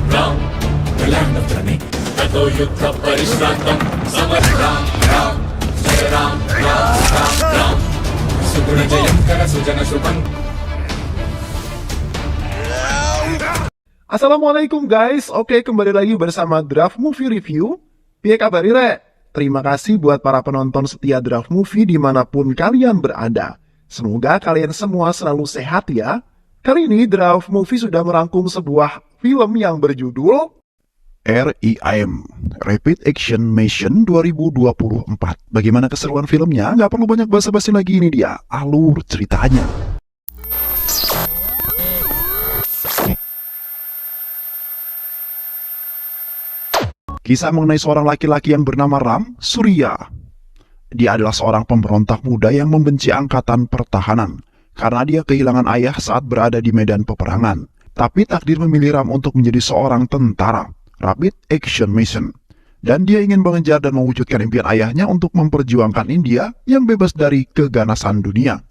Ram, the land of Dhani. Tato yuddha parishrantam samar Ram, Ram, Jai Ram, Ram, Ram, Ram. Suguna Jayankara Sujana Shubham. Assalamualaikum guys, oke kembali lagi bersama Draft Movie Review. Piye kabar Ire? Terima kasih buat para penonton setia Draft Movie dimanapun kalian berada. Semoga kalian semua selalu sehat ya. Kali ini Draft Movie sudah merangkum sebuah film yang berjudul RIM, Rapid Action Mission 2024. Bagaimana keseruan filmnya? Nggak perlu banyak basa-basi lagi, ini dia alur ceritanya. Kisah mengenai seorang laki-laki yang bernama Ram Surya. Dia adalah seorang pemberontak muda yang membenci angkatan pertahanan karena dia kehilangan ayah saat berada di medan peperangan. Tapi takdir memilih Ram untuk menjadi seorang tentara, Rapid Action Mission. Dan dia ingin mengejar dan mewujudkan impian ayahnya untuk memperjuangkan India yang bebas dari keganasan dunia.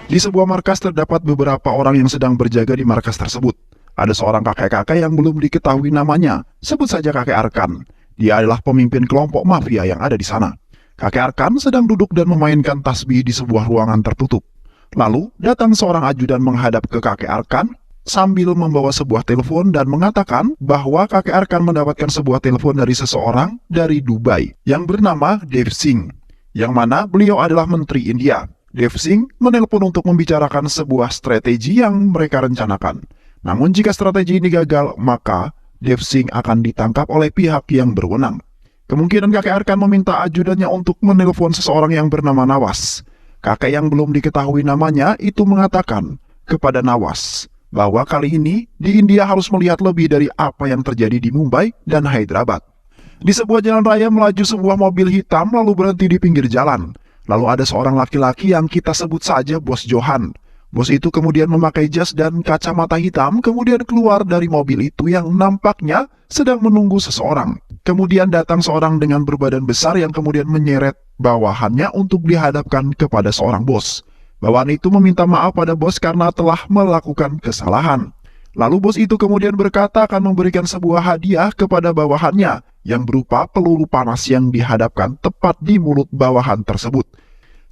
Di sebuah markas terdapat beberapa orang yang sedang berjaga di markas tersebut. Ada seorang kakek-kakek yang belum diketahui namanya, sebut saja kakek Arkan. Dia adalah pemimpin kelompok mafia yang ada di sana. Kakek Arkan sedang duduk dan memainkan tasbih di sebuah ruangan tertutup. Lalu datang seorang ajudan menghadap ke kakek Arkan sambil membawa sebuah telepon dan mengatakan bahwa kakek Arkan mendapatkan sebuah telepon dari seseorang dari Dubai yang bernama Dev Singh, yang mana beliau adalah Menteri India. Dev Singh menelpon untuk membicarakan sebuah strategi yang mereka rencanakan. Namun jika strategi ini gagal, maka Dev Singh akan ditangkap oleh pihak yang berwenang. Kemungkinan kakek Arkan meminta ajudannya untuk menelpon seseorang yang bernama Nawas. Kakek yang belum diketahui namanya itu mengatakan kepada Nawas bahwa kali ini di India harus melihat lebih dari apa yang terjadi di Mumbai dan Hyderabad. Di sebuah jalan raya melaju sebuah mobil hitam lalu berhenti di pinggir jalan. Lalu ada seorang laki-laki yang kita sebut saja Bos Johan. Bos itu kemudian memakai jas dan kacamata hitam, kemudian keluar dari mobil itu yang nampaknya sedang menunggu seseorang. Kemudian datang seorang dengan berbadan besar yang kemudian menyeret bawahannya untuk dihadapkan kepada seorang bos. Bawahan itu meminta maaf pada bos karena telah melakukan kesalahan. Lalu bos itu kemudian berkata akan memberikan sebuah hadiah kepada bawahannya yang berupa peluru panas yang dihadapkan tepat di mulut bawahan tersebut.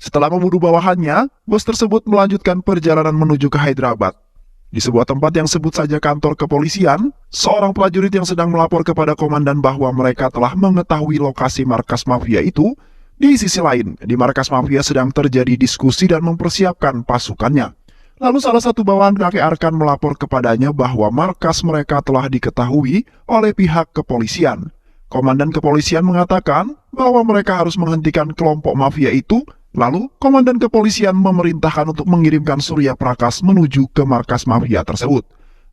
Setelah membunuh bawahannya, bos tersebut melanjutkan perjalanan menuju ke Hyderabad. Di sebuah tempat yang sebut saja kantor kepolisian, seorang prajurit yang sedang melapor kepada komandan bahwa mereka telah mengetahui lokasi markas mafia itu. Di sisi lain, di markas mafia sedang terjadi diskusi dan mempersiapkan pasukannya. Lalu salah satu bawahan kakek Arkan melapor kepadanya bahwa markas mereka telah diketahui oleh pihak kepolisian. Komandan kepolisian mengatakan bahwa mereka harus menghentikan kelompok mafia itu. Lalu, komandan kepolisian memerintahkan untuk mengirimkan Surya Prakash menuju ke markas mafia tersebut.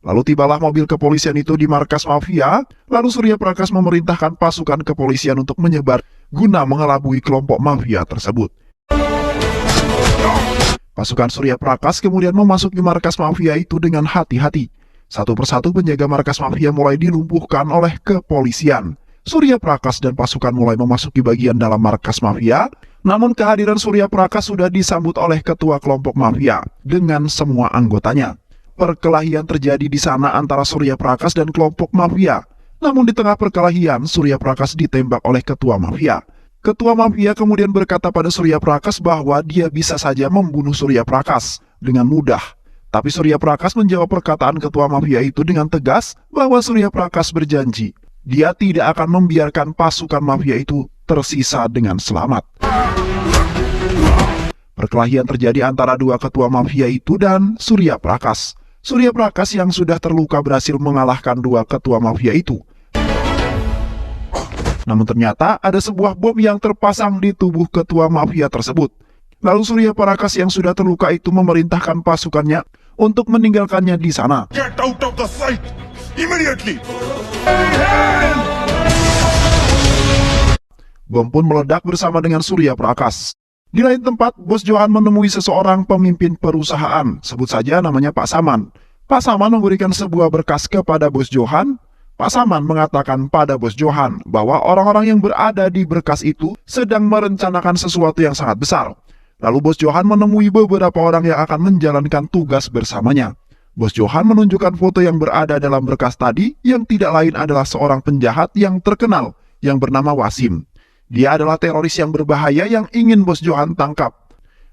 Lalu tibalah mobil kepolisian itu di markas mafia. Lalu Surya Prakash memerintahkan pasukan kepolisian untuk menyebar guna mengelabui kelompok mafia tersebut. Pasukan Surya Prakash kemudian memasuki markas mafia itu dengan hati-hati. Satu persatu penjaga markas mafia mulai dilumpuhkan oleh kepolisian. Surya Prakash dan pasukan mulai memasuki bagian dalam markas mafia. Namun kehadiran Surya Prakash sudah disambut oleh ketua kelompok mafia dengan semua anggotanya. Perkelahian terjadi di sana antara Surya Prakash dan kelompok mafia. Namun di tengah perkelahian, Surya Prakash ditembak oleh ketua mafia. Ketua mafia kemudian berkata pada Surya Prakash bahwa dia bisa saja membunuh Surya Prakash dengan mudah. Tapi Surya Prakash menjawab perkataan ketua mafia itu dengan tegas bahwa Surya Prakash berjanji dia tidak akan membiarkan pasukan mafia itu tersisa dengan selamat. Perkelahian terjadi antara dua ketua mafia itu dan Surya Prakash. Surya Prakash yang sudah terluka berhasil mengalahkan dua ketua mafia itu. Namun ternyata ada sebuah bom yang terpasang di tubuh ketua mafia tersebut. Lalu Surya Prakash yang sudah terluka itu memerintahkan pasukannya untuk meninggalkannya di sana. Get out of the sight immediately. Bom pun meledak bersama dengan Surya Prakash. Di lain tempat, Bos Johan menemui seseorang pemimpin perusahaan, sebut saja namanya Pak Saman. Pak Saman memberikan sebuah berkas kepada Bos Johan. Pak Saman mengatakan pada Bos Johan bahwa orang-orang yang berada di berkas itu sedang merencanakan sesuatu yang sangat besar. Lalu Bos Johan menemui beberapa orang yang akan menjalankan tugas bersamanya. Bos Johan menunjukkan foto yang berada dalam berkas tadi yang tidak lain adalah seorang penjahat yang terkenal yang bernama Wasim. Dia adalah teroris yang berbahaya yang ingin Bos Johan tangkap.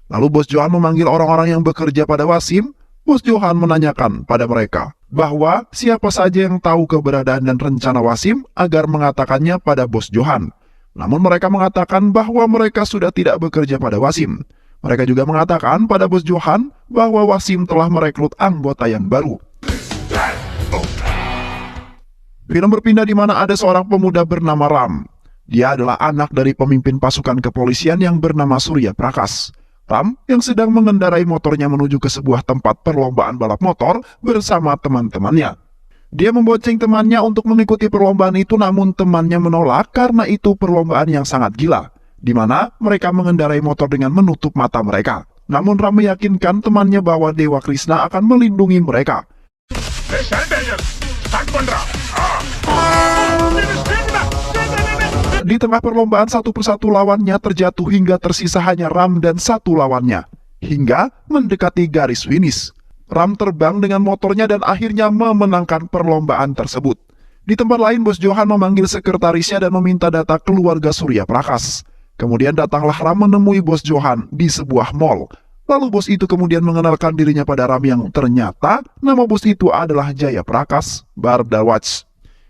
Lalu Bos Johan memanggil orang-orang yang bekerja pada Wasim. Bos Johan menanyakan pada mereka bahwa siapa saja yang tahu keberadaan dan rencana Wasim agar mengatakannya pada Bos Johan. Namun mereka mengatakan bahwa mereka sudah tidak bekerja pada Wasim. Mereka juga mengatakan pada Bos Johan bahwa Wasim telah merekrut anggota yang baru. Film berpindah di mana ada seorang pemuda bernama Ram. Dia adalah anak dari pemimpin pasukan kepolisian yang bernama Surya Prakash. Ram yang sedang mengendarai motornya menuju ke sebuah tempat perlombaan balap motor bersama teman-temannya. Dia membonceng temannya untuk mengikuti perlombaan itu, namun temannya menolak karena itu perlombaan yang sangat gila, di mana mereka mengendarai motor dengan menutup mata mereka. Namun Ram meyakinkan temannya bahwa Dewa Krishna akan melindungi mereka. Di tengah perlombaan, satu persatu lawannya terjatuh hingga tersisa hanya Ram dan satu lawannya, hingga mendekati garis finish. Ram terbang dengan motornya dan akhirnya memenangkan perlombaan tersebut. Di tempat lain, Bos Johan memanggil sekretarisnya dan meminta data keluarga Surya Prakash. Kemudian datanglah Ram menemui Bos Johan di sebuah mall. Lalu bos itu kemudian mengenalkan dirinya pada Ram yang ternyata nama bos itu adalah Jaya Prakash Bardawaj.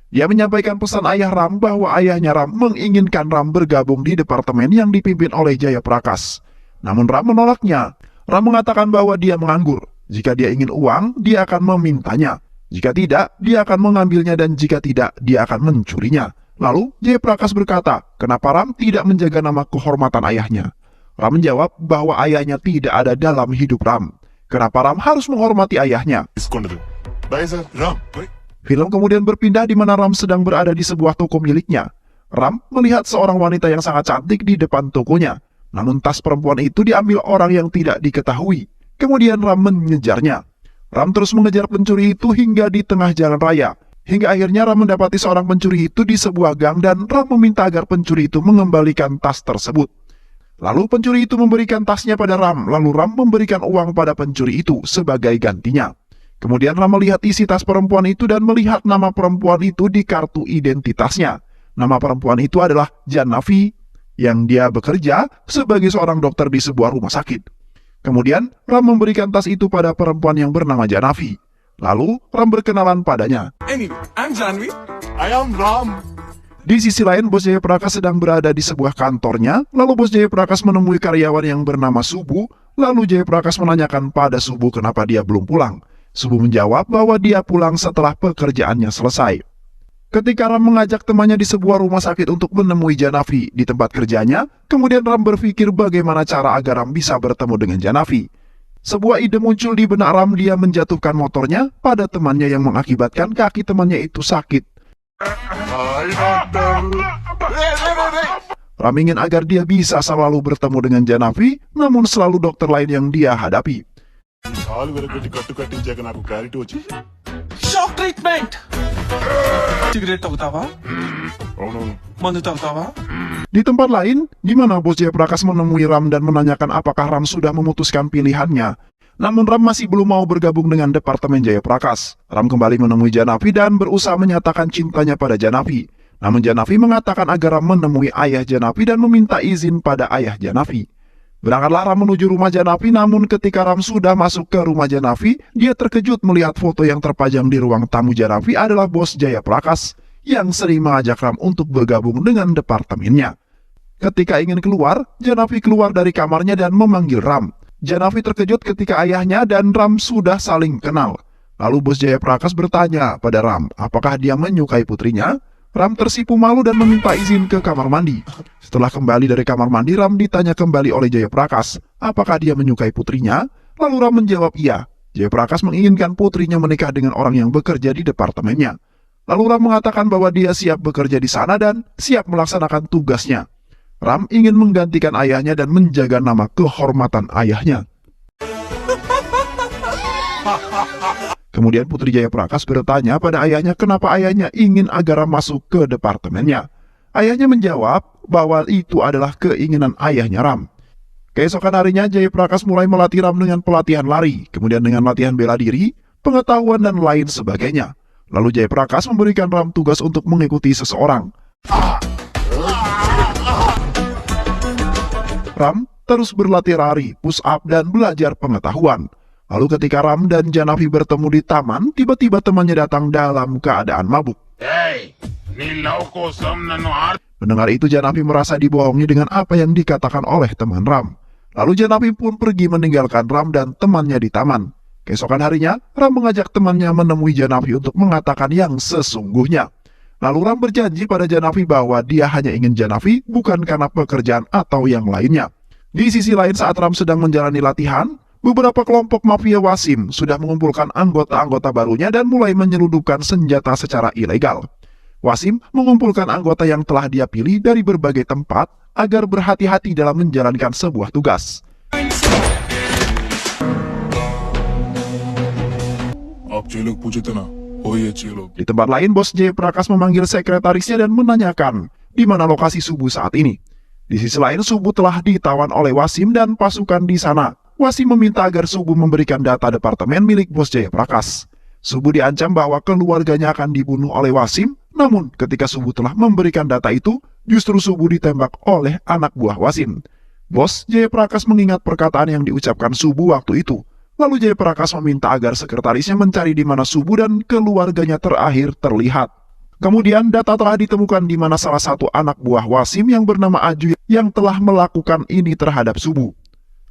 Dia menyampaikan pesan ayah Ram bahwa ayahnya Ram menginginkan Ram bergabung di departemen yang dipimpin oleh Jaya Prakash. Namun Ram menolaknya. Ram mengatakan bahwa dia menganggur. Jika dia ingin uang, dia akan memintanya. Jika tidak, dia akan mengambilnya, dan jika tidak, dia akan mencurinya. Lalu Jaya Prakash berkata, kenapa Ram tidak menjaga nama kehormatan ayahnya? Ram menjawab bahwa ayahnya tidak ada dalam hidup Ram. Kenapa Ram harus menghormati ayahnya? Film kemudian berpindah di mana Ram sedang berada di sebuah toko miliknya. Ram melihat seorang wanita yang sangat cantik di depan tokonya. Namun tas perempuan itu diambil orang yang tidak diketahui. Kemudian Ram mengejarnya. Ram terus mengejar pencuri itu hingga di tengah jalan raya. Hingga akhirnya Ram mendapati seorang pencuri itu di sebuah gang dan Ram meminta agar pencuri itu mengembalikan tas tersebut. Lalu pencuri itu memberikan tasnya pada Ram, lalu Ram memberikan uang pada pencuri itu sebagai gantinya. Kemudian Ram melihat isi tas perempuan itu dan melihat nama perempuan itu di kartu identitasnya. Nama perempuan itu adalah Janavi, yang dia bekerja sebagai seorang dokter di sebuah rumah sakit. Kemudian Ram memberikan tas itu pada perempuan yang bernama Janavi. Lalu Ram berkenalan padanya. Anyway, I'm Janvi. I am Ram. Di sisi lain, Bos Jaya Prakash sedang berada di sebuah kantornya. Lalu Bos Jaya Prakash menemui karyawan yang bernama Subu. Lalu Jaya Prakash menanyakan pada Subu kenapa dia belum pulang. Subu menjawab bahwa dia pulang setelah pekerjaannya selesai. Ketika Ram mengajak temannya di sebuah rumah sakit untuk menemui Janavi di tempat kerjanya, kemudian Ram berpikir bagaimana cara agar Ram bisa bertemu dengan Janavi. Sebuah ide muncul di benak Ram, dia menjatuhkan motornya pada temannya yang mengakibatkan kaki temannya itu sakit. Ram ingin agar dia bisa selalu bertemu dengan Janavi, namun selalu dokter lain yang dia hadapi. Shock treatment. Cigarette tahu-tahu? Mandu tahu-tahu? Di tempat lain, di mana Bos Jaya Prakash menemui Ram dan menanyakan apakah Ram sudah memutuskan pilihannya. Namun Ram masih belum mau bergabung dengan Departemen Jaya Prakash. Ram kembali menemui Janavi dan berusaha menyatakan cintanya pada Janavi. Namun Janavi mengatakan agar Ram menemui ayah Janavi dan meminta izin pada ayah Janavi. Berangkatlah Ram menuju rumah Janavi, namun ketika Ram sudah masuk ke rumah Janavi, dia terkejut melihat foto yang terpajang di ruang tamu Janavi adalah Bos Jaya Prakash yang sering mengajak Ram untuk bergabung dengan departemennya. Ketika ingin keluar, Janavi keluar dari kamarnya dan memanggil Ram. Janavi terkejut ketika ayahnya dan Ram sudah saling kenal. Lalu Bos Jaya Prakash bertanya pada Ram, apakah dia menyukai putrinya? Ram tersipu malu dan meminta izin ke kamar mandi. Setelah kembali dari kamar mandi, Ram ditanya kembali oleh Jaya Prakash, apakah dia menyukai putrinya? Lalu Ram menjawab iya. Jaya Prakash menginginkan putrinya menikah dengan orang yang bekerja di departemennya. Lalu Ram mengatakan bahwa dia siap bekerja di sana dan siap melaksanakan tugasnya. Ram ingin menggantikan ayahnya dan menjaga nama kehormatan ayahnya. Kemudian Putri Jaya Prakash bertanya pada ayahnya kenapa ayahnya ingin agar Ram masuk ke departemennya. Ayahnya menjawab bahwa itu adalah keinginan ayahnya Ram. Keesokan harinya, Jayaprakash mulai melatih Ram dengan pelatihan lari, kemudian dengan latihan bela diri, pengetahuan, dan lain sebagainya. Lalu Jayaprakash memberikan Ram tugas untuk mengikuti seseorang. Ram terus berlatih lari, push up, dan belajar pengetahuan. Lalu ketika Ram dan Janavi bertemu di taman, tiba-tiba temannya datang dalam keadaan mabuk. Mendengar itu, Janavi merasa dibohongi dengan apa yang dikatakan oleh teman Ram. Lalu Janavi pun pergi meninggalkan Ram dan temannya di taman. Keesokan harinya, Ram mengajak temannya menemui Janavi untuk mengatakan yang sesungguhnya. Lalu Ram berjanji pada Janavi bahwa dia hanya ingin Janavi bukan karena pekerjaan atau yang lainnya. Di sisi lain, saat Ram sedang menjalani latihan, beberapa kelompok mafia Wasim sudah mengumpulkan anggota-anggota barunya dan mulai menyelundupkan senjata secara ilegal. Wasim mengumpulkan anggota yang telah dia pilih dari berbagai tempat agar berhati-hati dalam menjalankan sebuah tugas. Di tempat lain, bos Jayaprakash memanggil sekretarisnya dan menanyakan di mana lokasi Subu saat ini. Di sisi lain, Subu telah ditawan oleh Wasim dan pasukan di sana. Wasim meminta agar Subu memberikan data departemen milik bos Jayaprakash. Subu diancam bahwa keluarganya akan dibunuh oleh Wasim, namun ketika Subu telah memberikan data itu, justru Subu ditembak oleh anak buah Wasim. Bos Jayaprakash mengingat perkataan yang diucapkan Subu waktu itu. Lalu Jayaprakash meminta agar sekretarisnya mencari di mana Subu dan keluarganya terakhir terlihat. Kemudian data telah ditemukan di mana salah satu anak buah Wasim yang bernama Aju yang telah melakukan ini terhadap Subu.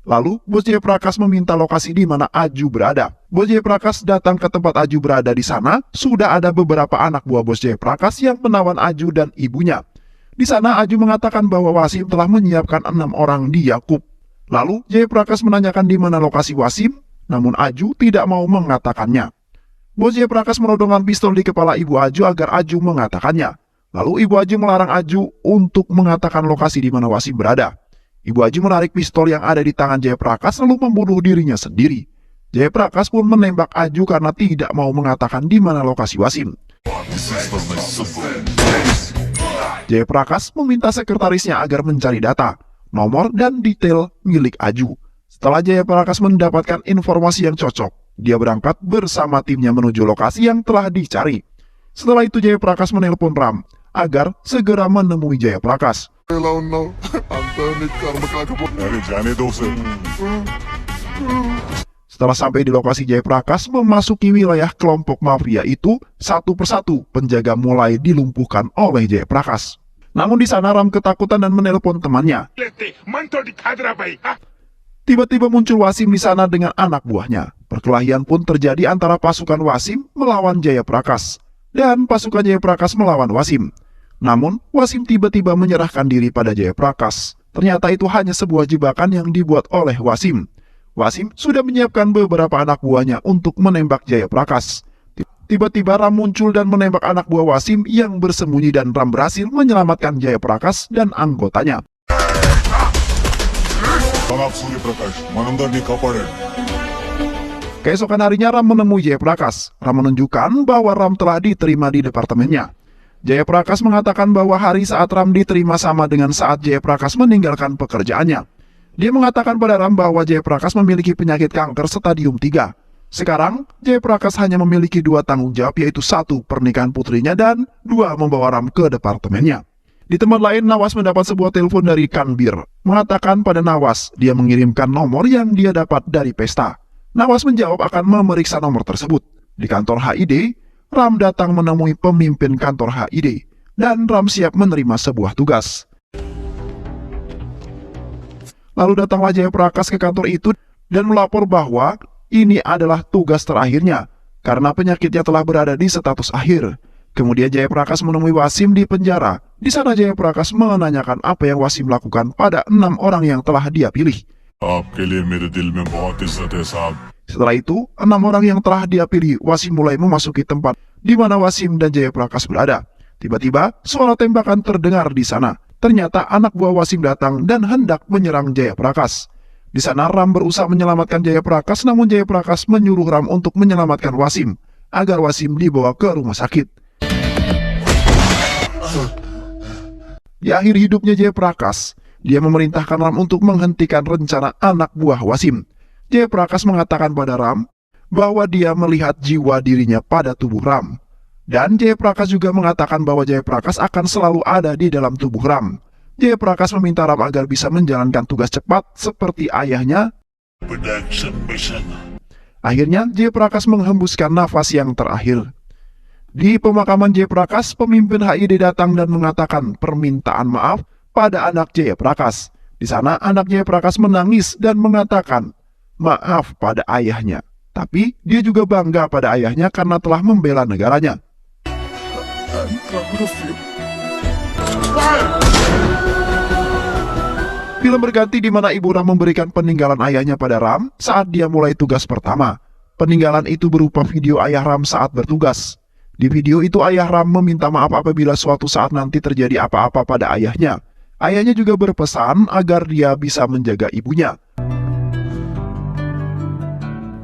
Lalu, bos Jayaprakash meminta lokasi di mana Aju berada. Bos Jayaprakash datang ke tempat Aju berada. Di sana, sudah ada beberapa anak buah bos Jayaprakash yang menawan Aju dan ibunya. Di sana, Aju mengatakan bahwa Wasim telah menyiapkan 6 orang di Yakub. Lalu, Jayaprakash menanyakan di mana lokasi Wasim, namun Aju tidak mau mengatakannya. Bos Jayaprakash menodongkan pistol di kepala ibu Aju agar Aju mengatakannya. Lalu ibu Aju melarang Aju untuk mengatakan lokasi di mana Wasim berada. Ibu Aju menarik pistol yang ada di tangan Jayaprakash lalu membunuh dirinya sendiri. Jayaprakash pun menembak Aju karena tidak mau mengatakan di mana lokasi Wasim. Jayaprakash meminta sekretarisnya agar mencari data, nomor, dan detail milik Aju. Setelah Jayaprakash mendapatkan informasi yang cocok, dia berangkat bersama timnya menuju lokasi yang telah dicari. Setelah itu Jayaprakash menelpon Ram agar segera menemui Jayaprakash. Setelah sampai di lokasi, Jayaprakash memasuki wilayah kelompok mafia itu. Satu persatu penjaga mulai dilumpuhkan oleh Jayaprakash. Namun di sana Ram ketakutan dan menelpon temannya. Tiba-tiba muncul Wasim di sana dengan anak buahnya. Perkelahian pun terjadi antara pasukan Wasim melawan Jayaprakash dan pasukan Jayaprakash melawan Wasim. Namun, Wasim tiba-tiba menyerahkan diri pada Jayaprakash. Ternyata itu hanya sebuah jebakan yang dibuat oleh Wasim. Wasim sudah menyiapkan beberapa anak buahnya untuk menembak Jayaprakash. Tiba-tiba Ram muncul dan menembak anak buah Wasim yang bersembunyi dan Ram berhasil menyelamatkan Jayaprakash dan anggotanya. Keesokan harinya Ram menemui Jayaprakash. Ram menunjukkan bahwa Ram telah diterima di departemennya. Jayaprakash mengatakan bahwa hari saat Ram diterima sama dengan saat Jayaprakash meninggalkan pekerjaannya. Dia mengatakan pada Ram bahwa Jayaprakash memiliki penyakit kanker stadium 3. Sekarang, Jayaprakash hanya memiliki 2 tanggung jawab, yaitu 1 pernikahan putrinya dan 2 membawa Ram ke departemennya. Di tempat lain, Nawas mendapat sebuah telepon dari Kanbir, mengatakan pada Nawas dia mengirimkan nomor yang dia dapat dari pesta. Nawas menjawab akan memeriksa nomor tersebut. Di kantor HID, Ram datang menemui pemimpin kantor HID, dan Ram siap menerima sebuah tugas. Lalu datanglah Jayaprakash ke kantor itu dan melapor bahwa ini adalah tugas terakhirnya, karena penyakitnya telah berada di status akhir. Kemudian Jayaprakash menemui Wasim di penjara. Di sana Jayaprakash menanyakan apa yang Wasim lakukan pada 6 orang yang telah dia pilih. Setelah itu, 6 orang yang telah dia pilih, Wasim mulai memasuki tempat di mana Wasim dan Jayaprakash berada. Tiba-tiba, suara tembakan terdengar di sana. Ternyata anak buah Wasim datang dan hendak menyerang Jayaprakash. Di sana Ram berusaha menyelamatkan Jayaprakash, namun Jayaprakash menyuruh Ram untuk menyelamatkan Wasim, agar Wasim dibawa ke rumah sakit. Di akhir hidupnya Jayaprakash, Dia memerintahkan Ram untuk menghentikan rencana anak buah Wasim. Jayaprakash mengatakan pada Ram bahwa dia melihat jiwa dirinya pada tubuh Ram. Dan Jayaprakash juga mengatakan bahwa Jayaprakash akan selalu ada di dalam tubuh Ram. Jayaprakash meminta Ram agar bisa menjalankan tugas cepat seperti ayahnya. Akhirnya Jayaprakash menghembuskan nafas yang terakhir. Di pemakaman Jayaprakash, pemimpin HID datang dan mengatakan permintaan maaf pada anak Jayaprakash. Di sana anak Jayaprakash menangis dan mengatakan maaf pada ayahnya. Tapi dia juga bangga pada ayahnya karena telah membela negaranya. Film berganti di mana Ibu Ram memberikan peninggalan ayahnya pada Ram saat dia mulai tugas pertama. Peninggalan itu berupa video ayah Ram saat bertugas. Di video itu ayah Ram meminta maaf apabila suatu saat nanti terjadi apa-apa pada ayahnya. Ayahnya juga berpesan agar dia bisa menjaga ibunya.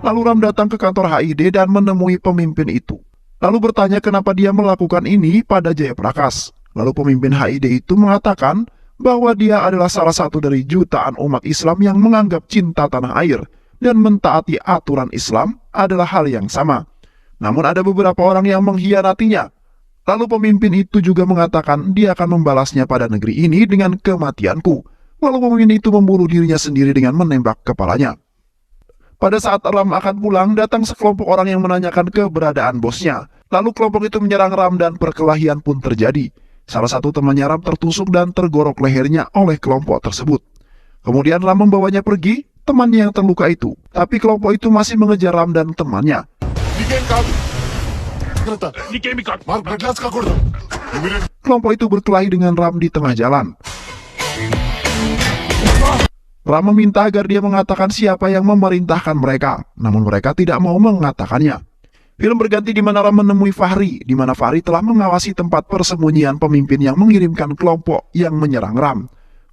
Lalu Ram datang ke kantor HID dan menemui pemimpin itu. Lalu bertanya kenapa dia melakukan ini pada Jayaprakash. Lalu pemimpin HID itu mengatakan bahwa dia adalah salah satu dari jutaan umat Islam yang menganggap cinta tanah air dan mentaati aturan Islam adalah hal yang sama. Namun ada beberapa orang yang mengkhianatinya. Lalu pemimpin itu juga mengatakan dia akan membalasnya pada negeri ini dengan kematianku. Lalu pemimpin itu membunuh dirinya sendiri dengan menembak kepalanya. Pada saat Ram akan pulang, datang sekelompok orang yang menanyakan keberadaan bosnya. Lalu kelompok itu menyerang Ram dan perkelahian pun terjadi. Salah satu temannya Ram tertusuk dan tergorok lehernya oleh kelompok tersebut. Kemudian Ram membawanya pergi, temannya yang terluka itu. Tapi kelompok itu masih mengejar Ram dan temannya. Kelompok itu berkelahi dengan Ram di tengah jalan. Ram meminta agar dia mengatakan siapa yang memerintahkan mereka, namun mereka tidak mau mengatakannya. Film berganti di mana Ram menemui Fahri, di mana Fahri telah mengawasi tempat persembunyian pemimpin yang mengirimkan kelompok yang menyerang Ram.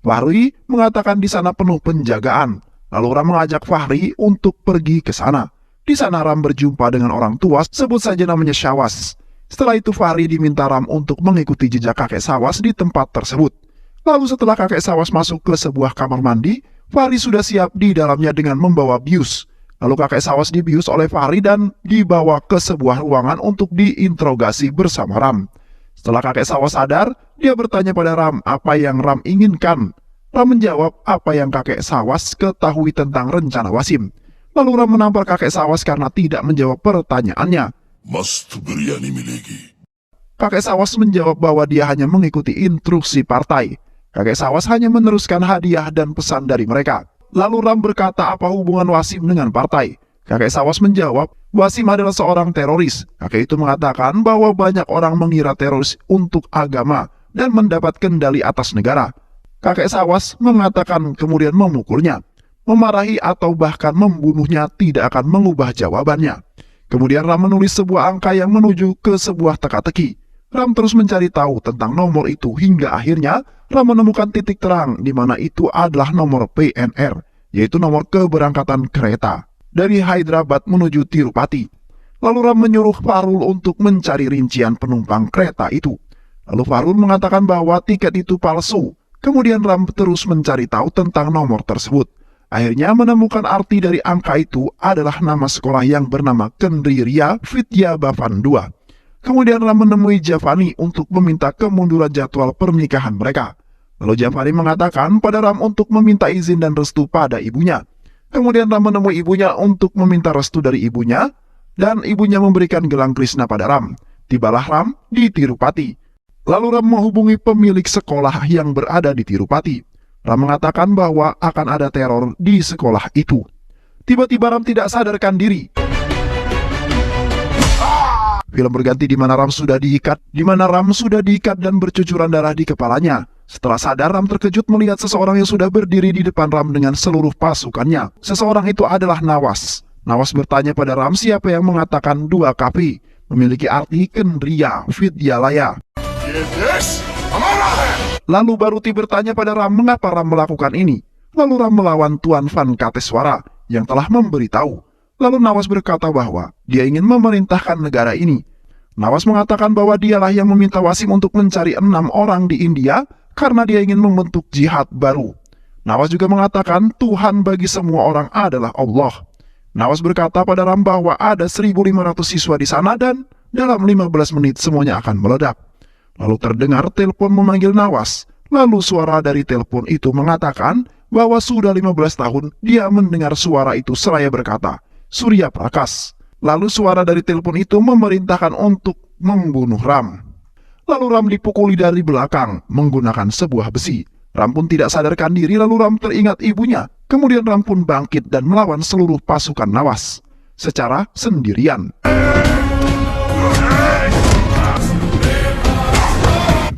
Fahri mengatakan di sana penuh penjagaan. Lalu Ram mengajak Fahri untuk pergi ke sana. Di sana Ram berjumpa dengan orang tua, sebut saja namanya Syawas. Setelah itu Fahri diminta Ram untuk mengikuti jejak kakek Syawas di tempat tersebut. Lalu setelah kakek Syawas masuk ke sebuah kamar mandi, Fahri sudah siap di dalamnya dengan membawa bius. Lalu kakek Syawas dibius oleh Fahri dan dibawa ke sebuah ruangan untuk diinterogasi bersama Ram. Setelah kakek Syawas sadar, dia bertanya pada Ram apa yang Ram inginkan. Ram menjawab apa yang kakek Syawas ketahui tentang rencana Wasim. Lalu Ram menampar kakek Syawas karena tidak menjawab pertanyaannya. Kakek Syawas menjawab bahwa dia hanya mengikuti instruksi partai. Kakek Syawas hanya meneruskan hadiah dan pesan dari mereka. Lalu Ram berkata apa hubungan Wasim dengan partai. Kakek Syawas menjawab, Wasim adalah seorang teroris. Kakek itu mengatakan bahwa banyak orang mengira teroris untuk agama dan mendapat kendali atas negara. Kakek Syawas mengatakan kemudian memukulnya. Memarahi atau bahkan membunuhnya tidak akan mengubah jawabannya. Kemudian Ram menulis sebuah angka yang menuju ke sebuah teka-teki. Ram terus mencari tahu tentang nomor itu hingga akhirnya Ram menemukan titik terang di mana itu adalah nomor PNR, yaitu nomor keberangkatan kereta dari Hyderabad menuju Tirupati. Lalu Ram menyuruh Farul untuk mencari rincian penumpang kereta itu. Lalu Farul mengatakan bahwa tiket itu palsu. Kemudian Ram terus mencari tahu tentang nomor tersebut. Akhirnya menemukan arti dari angka itu adalah nama sekolah yang bernama Kendriya Vidya Bhavan 2. Kemudian Ram menemui Javani untuk meminta kemunduran jadwal pernikahan mereka. Lalu Javani mengatakan pada Ram untuk meminta izin dan restu pada ibunya. Kemudian Ram menemui ibunya untuk meminta restu dari ibunya, dan ibunya memberikan gelang Krishna pada Ram. Tibalah Ram di Tirupati. Lalu Ram menghubungi pemilik sekolah yang berada di Tirupati. Ram mengatakan bahwa akan ada teror di sekolah itu. Tiba-tiba Ram tidak sadarkan diri. Film berganti di mana Ram sudah diikat dan bercucuran darah di kepalanya. Setelah sadar, Ram terkejut melihat seseorang yang sudah berdiri di depan Ram dengan seluruh pasukannya. Seseorang itu adalah Nawas. Nawas bertanya pada Ram siapa yang mengatakan dua kapi, memiliki arti Kendriya Vidyalaya. Lalu Baruti bertanya pada Ram mengapa Ram melakukan ini. Lalu Ram melawan Tuan Van Kateswara yang telah memberitahu. Lalu Nawas berkata bahwa dia ingin memerintahkan negara ini. Nawas mengatakan bahwa dialah yang meminta Wasim untuk mencari 6 orang di India karena dia ingin membentuk jihad baru. Nawas juga mengatakan Tuhan bagi semua orang adalah Allah. Nawas berkata pada Ram bahwa ada 1.500 siswa di sana dan dalam 15 menit semuanya akan meledak. Lalu terdengar telepon memanggil Nawas. Lalu suara dari telepon itu mengatakan bahwa sudah 15 tahun dia mendengar suara itu seraya berkata, Surya Prakas. Lalu suara dari telepon itu memerintahkan untuk membunuh Ram. Lalu Ram dipukuli dari belakang menggunakan sebuah besi. Ram pun tidak sadarkan diri, lalu Ram teringat ibunya. Kemudian Ram pun bangkit dan melawan seluruh pasukan Nawas secara sendirian.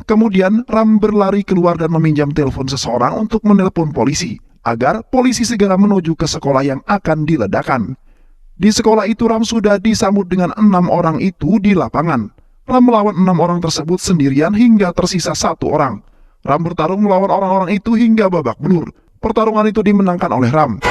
Kemudian Ram berlari keluar dan meminjam telepon seseorang untuk menelpon polisi, agar polisi segera menuju ke sekolah yang akan diledakkan. Di sekolah itu Ram sudah disambut dengan 6 orang itu di lapangan. Ram melawan 6 orang tersebut sendirian hingga tersisa 1 orang. Ram bertarung melawan orang-orang itu hingga babak belur. Pertarungan itu dimenangkan oleh Ram.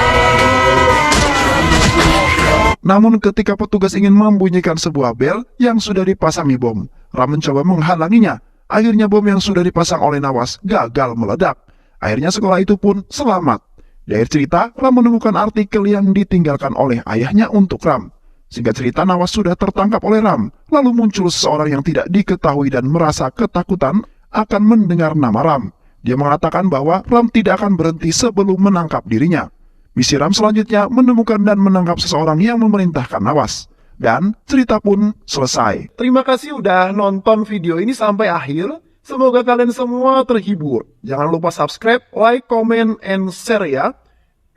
Namun ketika petugas ingin membunyikan sebuah bel yang sudah dipasangi bom, Ram mencoba menghalanginya. Akhirnya bom yang sudah dipasang oleh Nawas gagal meledak. Akhirnya sekolah itu pun selamat. Di akhir cerita, Ram menemukan artikel yang ditinggalkan oleh ayahnya untuk Ram. Singkat cerita, Nawas sudah tertangkap oleh Ram. Lalu muncul seseorang yang tidak diketahui dan merasa ketakutan akan mendengar nama Ram. Dia mengatakan bahwa Ram tidak akan berhenti sebelum menangkap dirinya. Misi Ram selanjutnya menemukan dan menangkap seseorang yang memerintahkan Nawas. Dan cerita pun selesai. Terima kasih udah nonton video ini sampai akhir. Semoga kalian semua terhibur. Jangan lupa subscribe, like, comment, and share ya.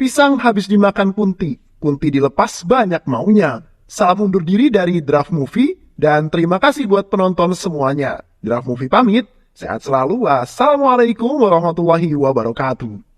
Pisang habis dimakan kunti. Kunti dilepas banyak maunya. Salam undur diri dari Draft Movie. Dan terima kasih buat penonton semuanya. Draft Movie pamit. Sehat selalu. Wassalamualaikum warahmatullahi wabarakatuh.